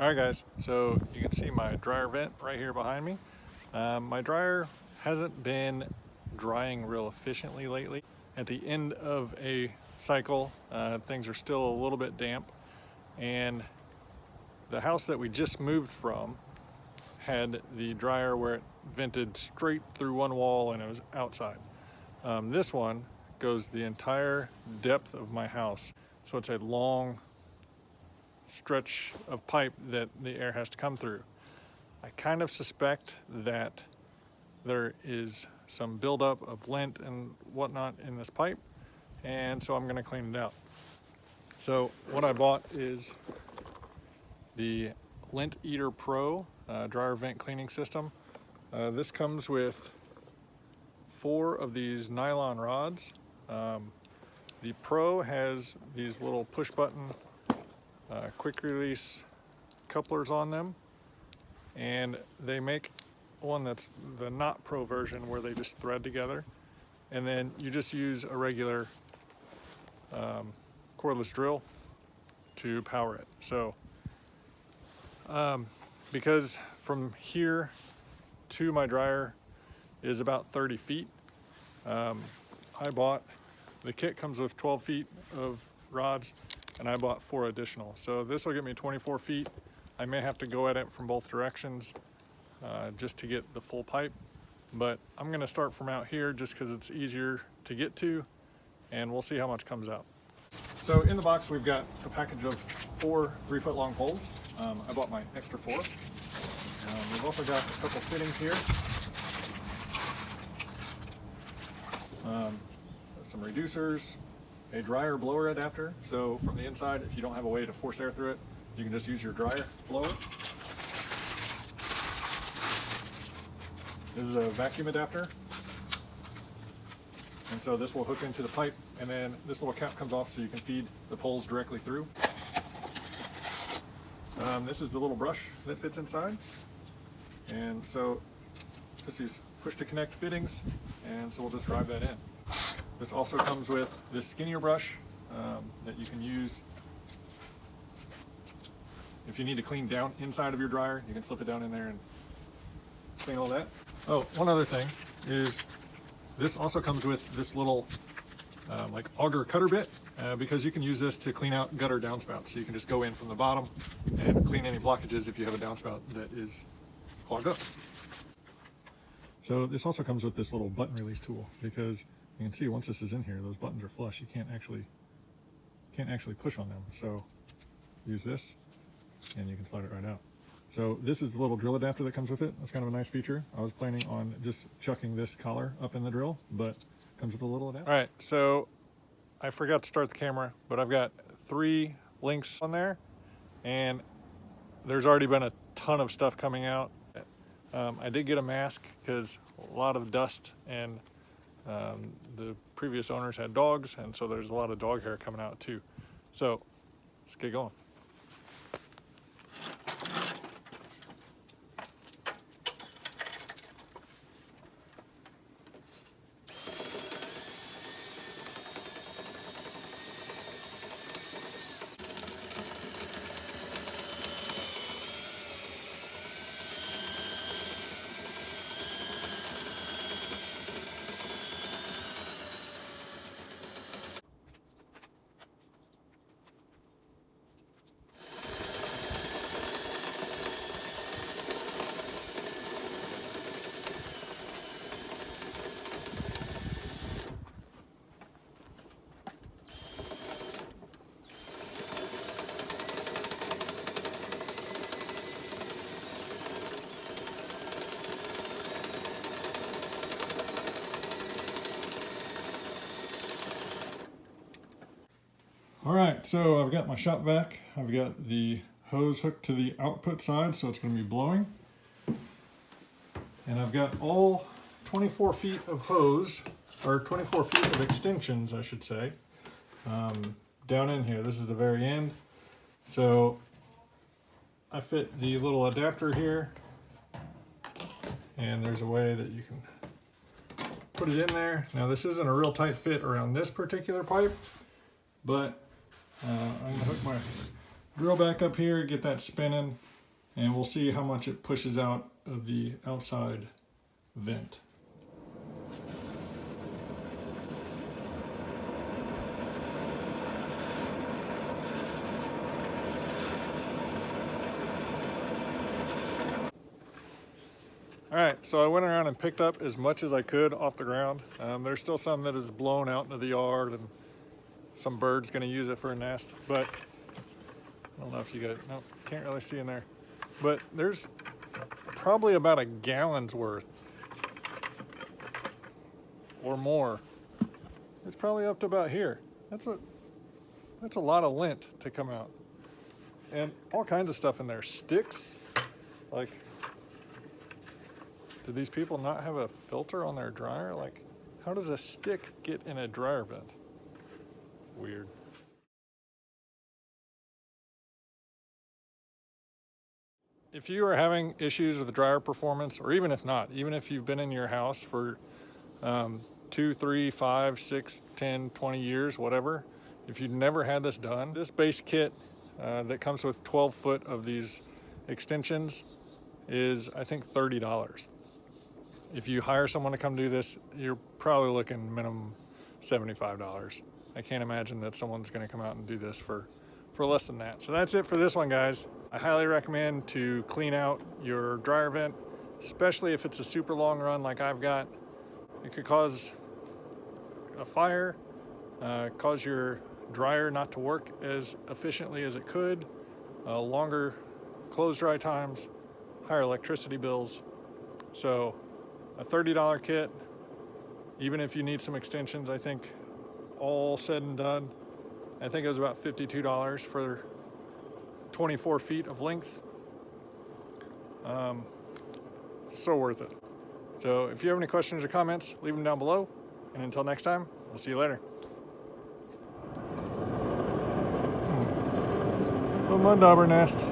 Alright guys, so you can see my dryer vent right here behind me. My dryer hasn't been drying real efficiently lately. At the end of a cycle, things are still a little bit damp, and the house that we just moved from had the dryer where it vented straight through one wall and it was outside. This one goes the entire depth of my house, so it's a long stretch of pipe that the air has to come through. I kind of suspect that there is some buildup of lint and whatnot in this pipe, and so I'm going to clean it out. So what I bought is the Lint Eater Pro dryer vent cleaning system. This comes with 4 of these nylon rods. The Pro has these little push button quick release couplers on them, and they make one that's the not Pro version where they just thread together, and then you just use a regular cordless drill to power it. So because from here to my dryer is about 30 feet, I bought, the kit comes with 12 feet of rods, and I bought 4 additional. So this will get me 24 feet. I may have to go at it from both directions just to get the full pipe, but I'm gonna start from out here just because it's easier to get to, and we'll see how much comes out. So in the box we've got a package of 4 3-foot long poles. I bought my extra 4. We've also got a couple fittings here. Some reducers, a dryer blower adapter. So from the inside, if you don't have a way to force air through it, you can just use your dryer blower. This is a vacuum adapter. And so this will hook into the pipe, and then this little cap comes off so you can feed the poles directly through. This is the little brush that fits inside. And so this is push to connect fittings, and so we'll just drive that in. This also comes with this skinnier brush that you can use if you need to clean down inside of your dryer. You can slip it down in there and clean all that. Oh, one other thing is this also comes with this little like auger cutter bit, because you can use this to clean out gutter downspouts. So you can just go in from the bottom and clean any blockages if you have a downspout that is clogged up. So this also comes with this little button release tool, because you can see once this is in here, those buttons are flush. You can't actually push on them. So use this and you can slide it right out. So this is the little drill adapter that comes with it. That's kind of a nice feature. I was planning on just chucking this collar up in the drill, but it comes with a little adapter. All right, so I forgot to start the camera, but I've got 3 links on there, and there's already been a ton of stuff coming out. I did get a mask because a lot of dust, and the previous owners had dogs, and so there's a lot of dog hair coming out too. So let's get going. All right, so I've got my shop vac. I've got the hose hooked to the output side, so it's going to be blowing. And I've got all 24 feet of hose, or 24 feet of extensions, I should say, down in here. This is the very end. So I fit the little adapter here, and there's a way that you can put it in there. Now this isn't a real tight fit around this particular pipe, but I'm gonna hook my drill back up here, get that spinning, and we'll see how much it pushes out of the outside vent. All right, so I went around and picked up as much as I could off the ground. There's still some that is blown out into the yard, and some bird's gonna use it for a nest, but I don't know if you guys, no, can't really see in there. But there's probably about a gallon's worth or more. It's probably up to about here. That's a lot of lint to come out. And all kinds of stuff in there. Sticks, like, do these people not have a filter on their dryer? Like, how does a stick get in a dryer vent? Weird. If you are having issues with the dryer performance, or even if not, even if you've been in your house for 2, 3, 5, 6, 10, 20 years, whatever, if you've never had this done, this base kit that comes with 12 foot of these extensions is, I think, $30. If you hire someone to come do this, you're probably looking minimum $75. I can't imagine that someone's going to come out and do this for less than that. So that's it for this one, guys. I highly recommend to clean out your dryer vent, especially if it's a super long run like I've got. It could cause a fire, cause your dryer not to work as efficiently as it could, longer close dry times, higher electricity bills. So a $30 kit, even if you need some extensions, I think all said and done, I think it was about $52 for 24 feet of length. So worth it. So if you have any questions or comments, leave them down below. And until next time, we'll see you later. Little mud dauber nest.